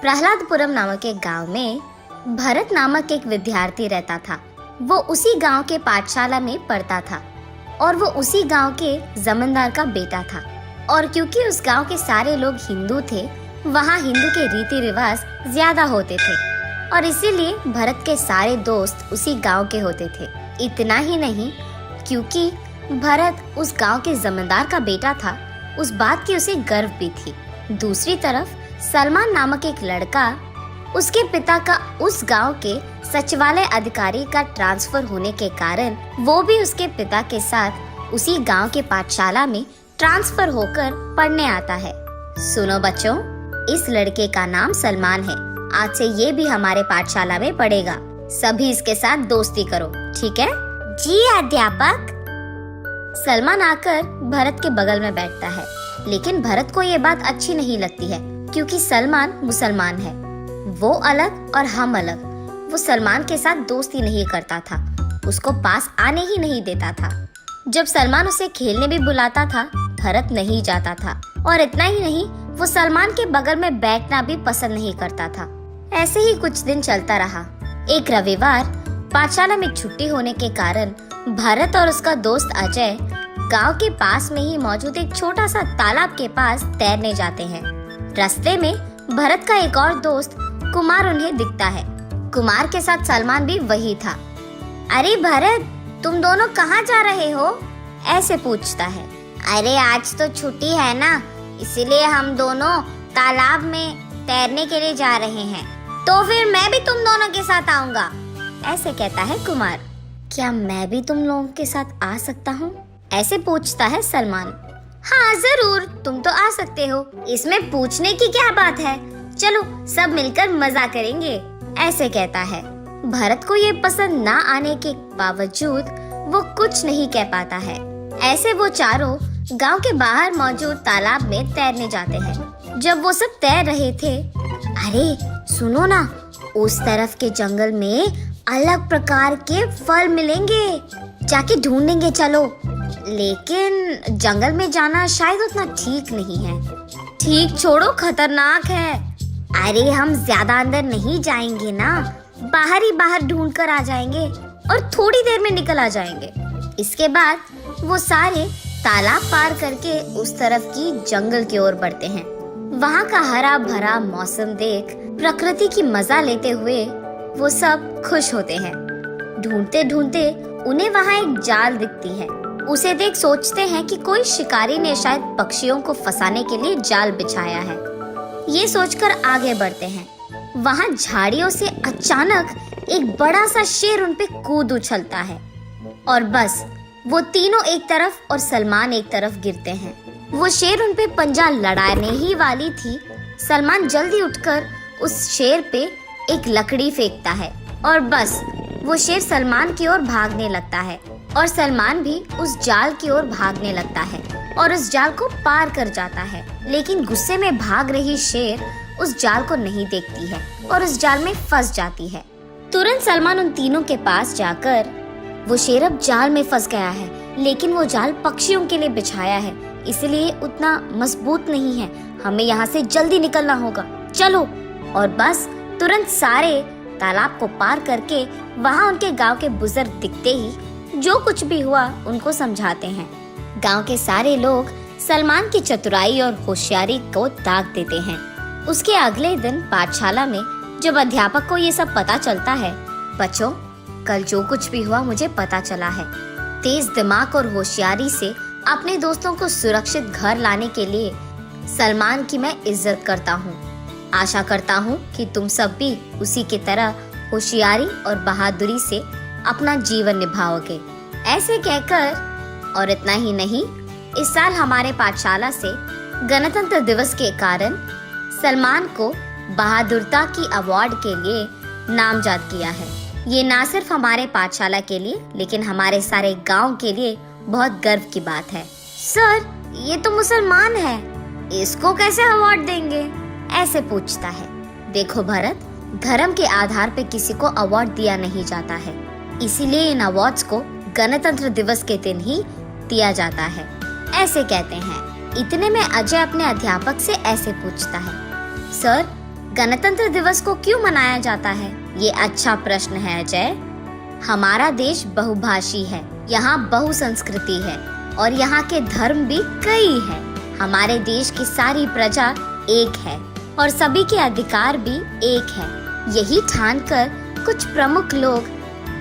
प्रहलादपुरम नामक एक गांव में भरत नामक एक विद्यार्थी रहता था। वो उसी गांव के पाठशाला में पढ़ता था और वो उसी गांव के जमींदार का बेटा था। और क्योंकि उस गांव के सारे लोग हिंदू थे, वहाँ हिंदू के रीति रिवाज ज्यादा होते थे और इसीलिए भरत के सारे दोस्त उसी गांव के होते थे। इतना ही नहीं, क्योंकि भरत उस गांव के जमींदार का बेटा था, उस बात की उसे गर्व भी थी। दूसरी तरफ सलमान नामक एक लड़का, उसके पिता का उस गांव के सचिवालय अधिकारी का ट्रांसफर होने के कारण वो भी उसके पिता के साथ उसी गांव के पाठशाला में ट्रांसफर होकर पढ़ने आता है। सुनो बच्चों, इस लड़के का नाम सलमान है। आज से ये भी हमारे पाठशाला में पढ़ेगा। सभी इसके साथ दोस्ती करो, ठीक है? जी अध्यापक। सलमान आकर भरत के बगल में बैठता है, लेकिन भरत को ये बात अच्छी नहीं लगती है क्योंकि सलमान मुसलमान है। वो अलग और हम अलग। वो सलमान के साथ दोस्ती नहीं करता था, उसको पास आने ही नहीं देता था। जब सलमान उसे खेलने भी बुलाता था, भरत नहीं जाता था। और इतना ही नहीं, वो सलमान के बगल में बैठना भी पसंद नहीं करता था। ऐसे ही कुछ दिन चलता रहा। एक रविवार पाठशाला में छुट्टी होने के कारण भरत और उसका दोस्त अजय गांव के पास में ही मौजूद एक छोटा सा तालाब के पास तैरने जाते हैं। रास्ते में भरत का एक और दोस्त कुमार उन्हें दिखता है। कुमार के साथ सलमान भी वही था। अरे भरत, तुम दोनों कहाँ जा रहे हो? ऐसे पूछता है। अरे आज तो छुट्टी है ना, इसीलिए हम दोनों तालाब में तैरने के लिए जा रहे हैं। तो फिर मैं भी तुम दोनों के साथ आऊंगा, ऐसे कहता है कुमार। क्या मैं भी तुम लोगों के साथ आ सकता हूँ? ऐसे पूछता है सलमान। हाँ जरूर, तुम तो आ सकते हो, इसमें पूछने की क्या बात है। चलो सब मिलकर मजा करेंगे, ऐसे कहता है। भरत को ये पसंद ना आने के बावजूद वो कुछ नहीं कह पाता है। ऐसे वो चारों गांव के बाहर मौजूद तालाब में तैरने जाते हैं। जब वो सब तैर रहे थे, अरे सुनो ना, उस तरफ के जंगल में अलग प्रकार के फल मिलेंगे, जाके ढूंढेंगे चलो। लेकिन जंगल में जाना शायद उतना ठीक नहीं है। ठीक छोड़ो, खतरनाक है। अरे हम ज्यादा अंदर नहीं जाएंगे ना, बाहर ही बाहर ढूंढ कर आ जाएंगे और थोड़ी देर में निकल आ जाएंगे। इसके बाद वो सारे तालाब पार करके उस तरफ की जंगल की ओर बढ़ते हैं। वहाँ का हरा भरा मौसम देख प्रकृति की मजा लेते हुए वो सब खुश होते हैं। ढूंढते ढूंढते उन्हें वहाँ एक जाल दिखती है। उसे देख सोचते हैं कि कोई शिकारी ने शायद पक्षियों को फंसाने के लिए जाल बिछाया है। ये सोचकर आगे बढ़ते हैं। वहाँ झाड़ियों से अचानक एक बड़ा सा शेर उन पे कूद उछलता है और बस वो तीनों एक तरफ और सलमान एक तरफ गिरते हैं। वो शेर उन पे पंजा लड़ाने ही वाली थी। सलमान जल्दी उठकर उस शेर पे एक लकड़ी फेंकता है और बस वो शेर सलमान की ओर भागने लगता है और सलमान भी उस जाल की ओर भागने लगता है और उस जाल को पार कर जाता है। लेकिन गुस्से में भाग रही शेर उस जाल को नहीं देखती है और उस जाल में फंस जाती है। तुरंत सलमान उन तीनों के पास जाकर, वो शेर अब जाल में फंस गया है, लेकिन वो जाल पक्षियों के लिए बिछाया है, इसलिए उतना मजबूत नहीं है। हमें यहाँ से जल्दी निकलना होगा, चलो। और बस तुरंत सारे तालाब को पार करके वहाँ उनके गांव के बुजुर्ग दिखते ही जो कुछ भी हुआ उनको समझाते हैं। गांव के सारे लोग सलमान की चतुराई और होशियारी को दाग देते हैं। उसके अगले दिन पाठशाला में जब अध्यापक को ये सब पता चलता है, बच्चों कल जो कुछ भी हुआ मुझे पता चला है। तेज दिमाग और होशियारी से अपने दोस्तों को सुरक्षित घर लाने के लिए सलमान की मैं इज्जत करता हूँ। आशा करता हूँ कि तुम सब भी उसी की तरह होशियारी और बहादुरी से अपना जीवन निभाओगे, ऐसे कहकर। और इतना ही नहीं, इस साल हमारे पाठशाला से गणतंत्र दिवस के कारण सलमान को बहादुरता की अवार्ड के लिए नामजद किया है। ये ना सिर्फ हमारे पाठशाला के लिए लेकिन हमारे सारे गांव के लिए बहुत गर्व की बात है। सर, ये तो मुसलमान है, इसको कैसे अवार्ड देंगे? ऐसे पूछता है। देखो भरत, धर्म के आधार पे किसी को अवार्ड दिया नहीं जाता है, इसीलिए इन अवार्ड्स को गणतंत्र दिवस के दिन ही दिया जाता है, ऐसे कहते हैं। इतने में अजय अपने अध्यापक से ऐसे पूछता है, सर गणतंत्र दिवस को क्यों मनाया जाता है? ये अच्छा प्रश्न है अजय। हमारा देश बहुभाषी है, यहाँ बहुसंस्कृति है और यहाँ के धर्म भी कई है। हमारे देश की सारी प्रजा एक है और सभी के अधिकार भी एक है। यही ठानकर कुछ प्रमुख लोग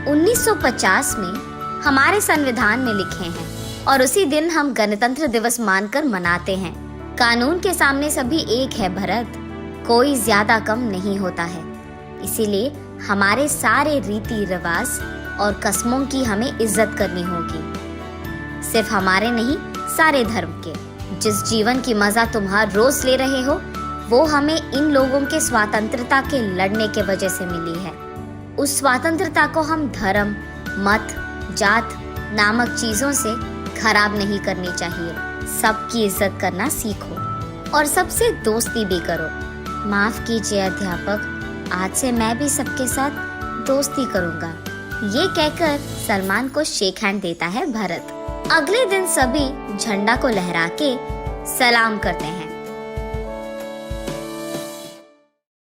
1950 में हमारे संविधान में लिखे हैं और उसी दिन हम गणतंत्र दिवस मानकर मनाते हैं। कानून के सामने सभी एक है भरत, कोई ज्यादा कम नहीं होता है। इसीलिए हमारे सारे रीति रिवाज और कस्मों की हमें इज्जत करनी होगी, सिर्फ हमारे नहीं, सारे धर्म के। जिस जीवन की मजा तुम हर रोज ले रहे हो, वो हमें इन लोगों के स्वतंत्रता के लड़ने के वजह से मिली है। उस स्वतंत्रता को हम धर्म, मत, जात नामक चीजों से खराब नहीं करनी चाहिए। सबकी इज्जत करना सीखो और सबसे दोस्ती भी करो। माफ कीजिए अध्यापक, आज से मैं भी सबके साथ दोस्ती करूंगा। ये कहकर सलमान को शेक हैंड देता है भरत। अगले दिन सभी झंडा को लहरा के सलाम करते हैं।